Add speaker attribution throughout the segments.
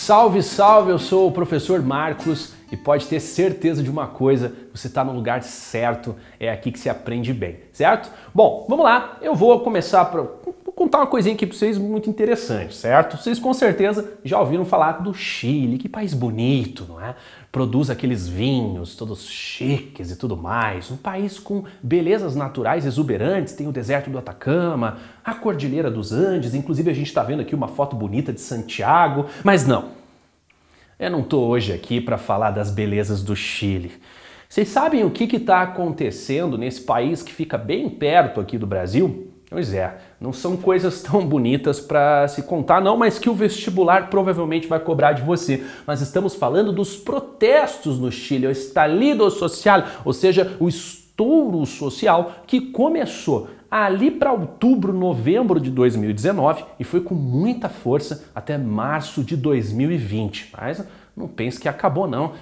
Speaker 1: Salve, salve! Eu sou o professor Marcos e pode ter certeza de uma coisa, você está no lugar certo, é aqui que se aprende bem, certo? Bom, vamos lá, eu vou começar vou contar uma coisinha aqui para vocês muito interessante, certo? Vocês com certeza já ouviram falar do Chile, que país bonito, não é? Produz aqueles vinhos todos chiques e tudo mais, um país com belezas naturais exuberantes, tem o deserto do Atacama, a Cordilheira dos Andes, inclusive a gente está vendo aqui uma foto bonita de Santiago, mas não, eu não estou hoje aqui para falar das belezas do Chile. Vocês sabem o que está acontecendo nesse país que fica bem perto aqui do Brasil? Pois é, não são coisas tão bonitas para se contar não, mas que o vestibular provavelmente vai cobrar de você. Nós estamos falando dos protestos no Chile, o estallido social, ou seja, o estouro social que começou ali para outubro, novembro de 2019 e foi com muita força até março de 2020. Mas não pense que acabou não,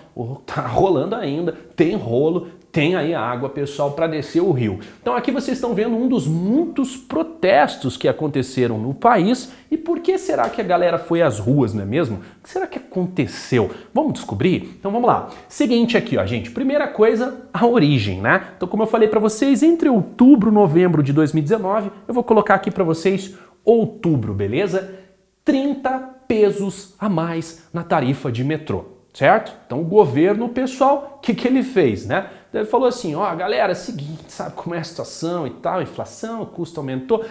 Speaker 1: tá rolando ainda, tem rolo, tem aí água, pessoal, para descer o rio. Então aqui vocês estão vendo um dos muitos protestos que aconteceram no país. E por que será que a galera foi às ruas, não é mesmo? O que será que aconteceu? Vamos descobrir? Então vamos lá. Seguinte aqui, ó, gente. Primeira coisa, a origem, né? Então como eu falei para vocês, entre outubro e novembro de 2019, eu vou colocar aqui para vocês outubro, beleza? 30 pesos a mais na tarifa de metrô, certo? Então o governo, pessoal, o que ele fez, né? Ele falou assim, ó, galera, é o seguinte, sabe como é a situação e tal, inflação, o custo aumentou,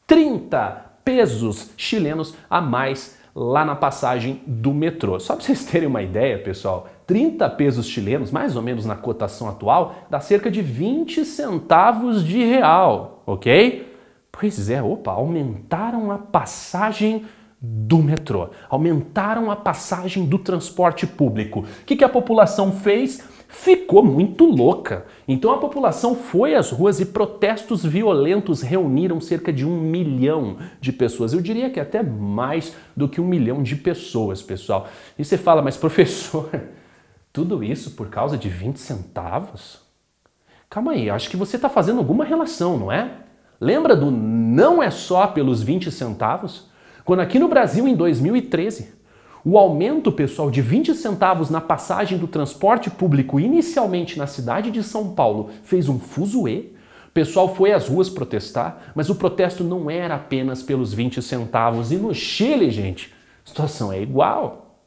Speaker 1: 30 pesos chilenos a mais lá na passagem do metrô. Só para vocês terem uma ideia, pessoal, 30 pesos chilenos, mais ou menos na cotação atual, dá cerca de 20 centavos de real, ok? Pois é, opa, aumentaram a passagem do metrô, aumentaram a passagem do transporte público. O que a população fez? Ficou muito louca. Então a população foi às ruas e protestos violentos reuniram cerca de 1 milhão de pessoas. Eu diria que até mais do que 1 milhão de pessoas, pessoal. E você fala, mas professor, tudo isso por causa de 20 centavos? Calma aí, acho que você está fazendo alguma relação, não é? Lembra do não é só pelos 20 centavos? Quando aqui no Brasil, em 2013, o aumento, pessoal, de 20 centavos na passagem do transporte público inicialmente na cidade de São Paulo fez um fuzuê, o pessoal foi às ruas protestar, mas o protesto não era apenas pelos 20 centavos. E no Chile, gente, a situação é igual.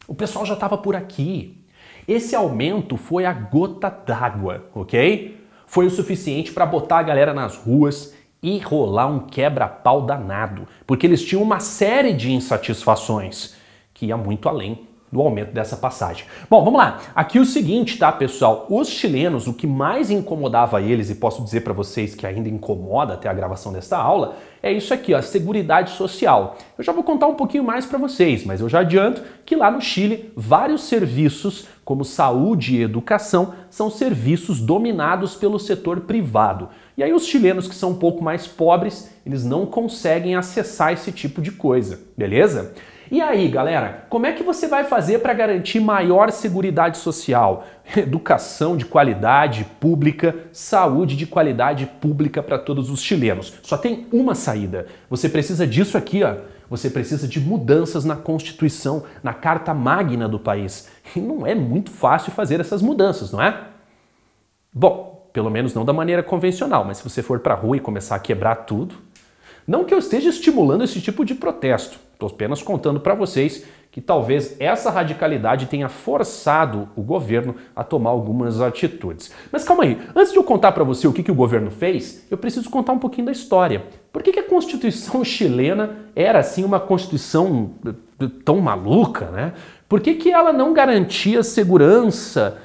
Speaker 1: O pessoal já estava por aqui. Esse aumento foi a gota d'água, ok? Foi o suficiente para botar a galera nas ruas e rolar um quebra-pau danado, porque eles tinham uma série de insatisfações que ia muito além do aumento dessa passagem. Bom, vamos lá. Aqui o seguinte, tá, pessoal? Os chilenos, o que mais incomodava eles, e posso dizer para vocês que ainda incomoda até a gravação desta aula, é isso aqui, ó, a Seguridade Social. Eu já vou contar um pouquinho mais para vocês, mas eu já adianto que lá no Chile, vários serviços, como saúde e educação, são serviços dominados pelo setor privado. E aí os chilenos que são um pouco mais pobres, eles não conseguem acessar esse tipo de coisa, beleza? E aí, galera, como é que você vai fazer para garantir maior seguridade social, educação de qualidade pública, saúde de qualidade pública para todos os chilenos? Só tem uma saída. Você precisa disso aqui, ó. Você precisa de mudanças na Constituição, na Carta Magna do país. E não é muito fácil fazer essas mudanças, não é? Bom, pelo menos não da maneira convencional, mas se você for para a rua e começar a quebrar tudo... Não que eu esteja estimulando esse tipo de protesto, estou apenas contando para vocês que talvez essa radicalidade tenha forçado o governo a tomar algumas atitudes. Mas calma aí, antes de eu contar para você o que o governo fez, eu preciso contar um pouquinho da história. Por que a Constituição chilena era assim uma Constituição tão maluca, né? Por que ela não garantia segurança,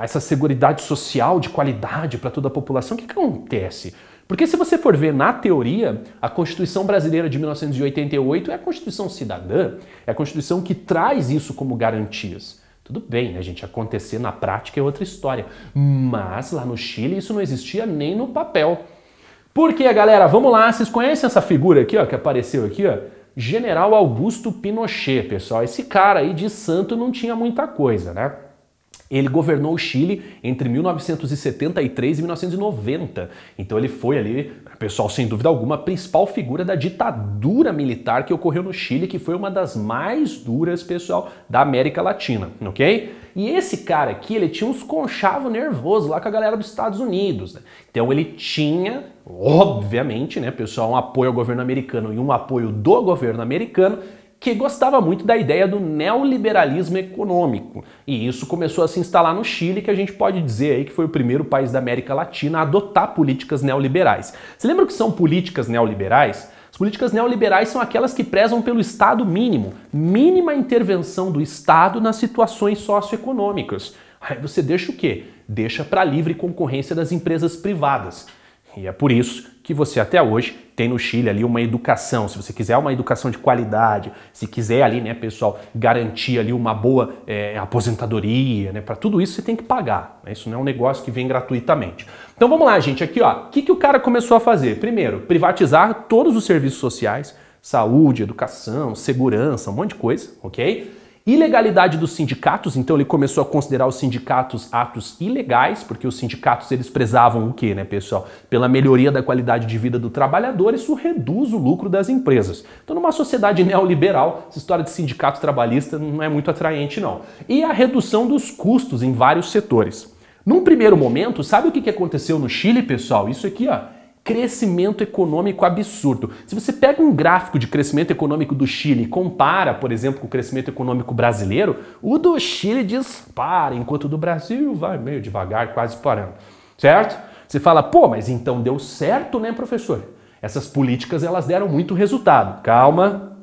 Speaker 1: essa seguridade social de qualidade para toda a população? O que acontece? Porque se você for ver na teoria, a Constituição Brasileira de 1988 é a Constituição cidadã, é a Constituição que traz isso como garantias. Tudo bem, né, gente? Acontecer na prática é outra história. Mas lá no Chile isso não existia nem no papel. Por quê, galera? Vamos lá, vocês conhecem essa figura aqui, ó, que apareceu aqui, ó? General Augusto Pinochet, pessoal. Esse cara aí de santo não tinha muita coisa, né? Ele governou o Chile entre 1973 e 1990. Então ele foi ali, pessoal, sem dúvida alguma, a principal figura da ditadura militar que ocorreu no Chile, que foi uma das mais duras, pessoal, da América Latina, ok? E esse cara aqui, ele tinha uns conchavos nervosos lá com a galera dos Estados Unidos, né? Então ele tinha, obviamente, né, pessoal, um apoio ao governo americano e um apoio do governo americano, que gostava muito da ideia do neoliberalismo econômico. E isso começou a se instalar no Chile, que a gente pode dizer aí que foi o primeiro país da América Latina a adotar políticas neoliberais. Você lembra o que são políticas neoliberais? As políticas neoliberais são aquelas que prezam pelo Estado mínimo, mínima intervenção do Estado nas situações socioeconômicas. Aí você deixa o quê? Deixa para livre concorrência das empresas privadas. E é por isso que você até hoje tem no Chile ali uma educação, se você quiser uma educação de qualidade, se quiser ali, né, pessoal, garantir ali uma boa aposentadoria, né, para tudo isso você tem que pagar, né? Isso não é um negócio que vem gratuitamente. Então vamos lá, gente, aqui ó, o que o cara começou a fazer? Primeiro, privatizar todos os serviços sociais, saúde, educação, segurança, um monte de coisa, ok? Ilegalidade dos sindicatos, então ele começou a considerar os sindicatos atos ilegais, porque os sindicatos eles prezavam o quê, né, pessoal? Pela melhoria da qualidade de vida do trabalhador, isso reduz o lucro das empresas. Então numa sociedade neoliberal, essa história de sindicato trabalhista não é muito atraente não. E a redução dos custos em vários setores. Num primeiro momento, sabe o que aconteceu no Chile, pessoal? Isso aqui, ó. Crescimento econômico absurdo. Se você pega um gráfico de crescimento econômico do Chile e compara, por exemplo, com o crescimento econômico brasileiro, o do Chile dispara, enquanto o do Brasil vai meio devagar, quase parando, certo? Você fala, pô, mas então deu certo, né, professor? Essas políticas, elas deram muito resultado. Calma,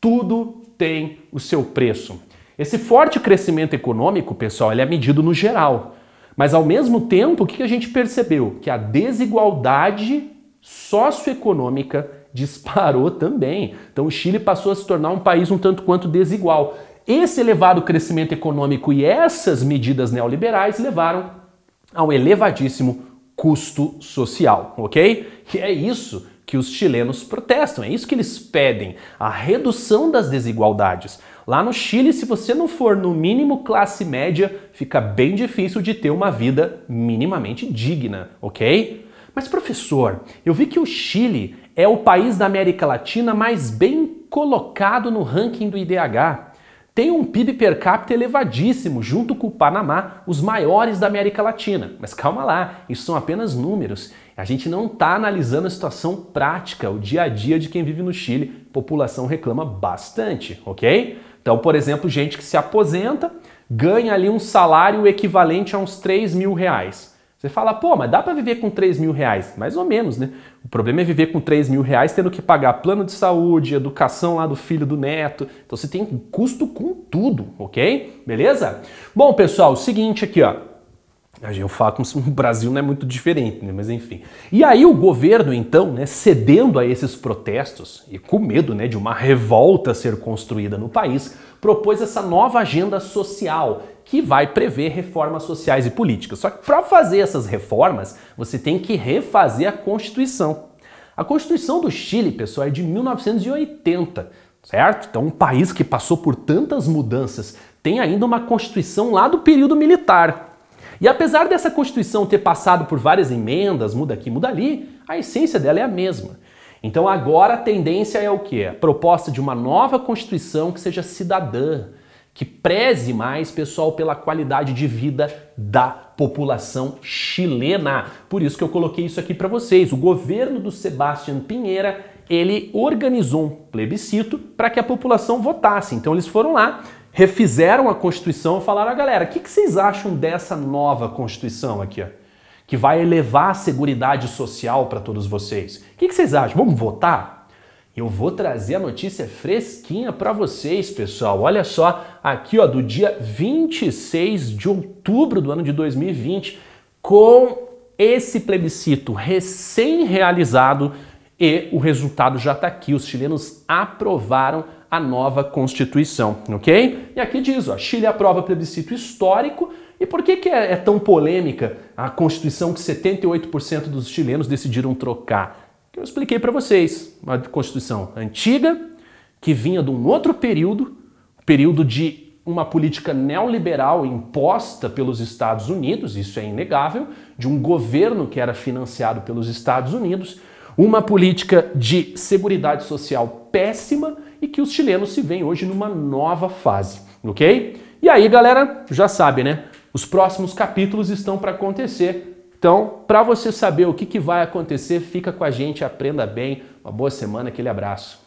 Speaker 1: tudo tem o seu preço. Esse forte crescimento econômico, pessoal, ele é medido no geral. Mas, ao mesmo tempo, o que a gente percebeu? Que a desigualdade socioeconômica disparou também. Então, o Chile passou a se tornar um país um tanto quanto desigual. Esse elevado crescimento econômico e essas medidas neoliberais levaram a um elevadíssimo custo social, ok? E é isso que os chilenos protestam, é isso que eles pedem, a redução das desigualdades. Lá no Chile, se você não for no mínimo classe média, fica bem difícil de ter uma vida minimamente digna, ok? Mas professor, eu vi que o Chile é o país da América Latina mais bem colocado no ranking do IDH. Tem um PIB per capita elevadíssimo, junto com o Panamá, os maiores da América Latina. Mas calma lá, isso são apenas números. A gente não está analisando a situação prática, o dia a dia de quem vive no Chile. A população reclama bastante, ok? Então, por exemplo, gente que se aposenta, ganha ali um salário equivalente a uns 3 mil reais. Você fala, pô, mas dá para viver com 3 mil reais? Mais ou menos, né? O problema é viver com 3 mil reais tendo que pagar plano de saúde, educação lá do filho, do neto. Então você tem custo com tudo, ok? Beleza? Bom, pessoal, o seguinte aqui, ó. Eu falo como se o Brasil não é muito diferente, né? Mas enfim. E aí o governo, então, né, cedendo a esses protestos e com medo, né, de uma revolta ser construída no país, propôs essa nova agenda social que vai prever reformas sociais e políticas. Só que para fazer essas reformas, você tem que refazer a Constituição. A Constituição do Chile, pessoal, é de 1980, certo? Então um país que passou por tantas mudanças tem ainda uma Constituição lá do período militar. E apesar dessa Constituição ter passado por várias emendas, muda aqui, muda ali, a essência dela é a mesma. Então agora a tendência é o quê? A proposta de uma nova Constituição que seja cidadã, que preze mais, pessoal, pela qualidade de vida da população chilena. Por isso que eu coloquei isso aqui para vocês. O governo do Sebastián Piñera, ele organizou um plebiscito para que a população votasse. Então eles foram lá, refizeram a Constituição e falaram, galera, o que vocês acham dessa nova Constituição aqui, ó, que vai elevar a seguridade social para todos vocês? O que vocês acham? Vamos votar? Eu vou trazer a notícia fresquinha para vocês, pessoal. Olha só, aqui ó, do dia 26 de outubro do ano de 2020, com esse plebiscito recém-realizado e o resultado já está aqui. Os chilenos aprovaram a nova Constituição, ok? E aqui diz, ó, Chile aprova plebiscito histórico. E por que é tão polêmica a Constituição que 78% dos chilenos decidiram trocar? Que eu expliquei para vocês, uma Constituição antiga, que vinha de um outro período, período de uma política neoliberal imposta pelos Estados Unidos, isso é inegável, de um governo que era financiado pelos Estados Unidos, uma política de seguridade social péssima e que os chilenos se veem hoje numa nova fase, ok? E aí, galera, já sabe, né? Os próximos capítulos estão para acontecer. Então, para você saber o que vai acontecer, fica com a gente, aprenda bem. Uma boa semana, aquele abraço.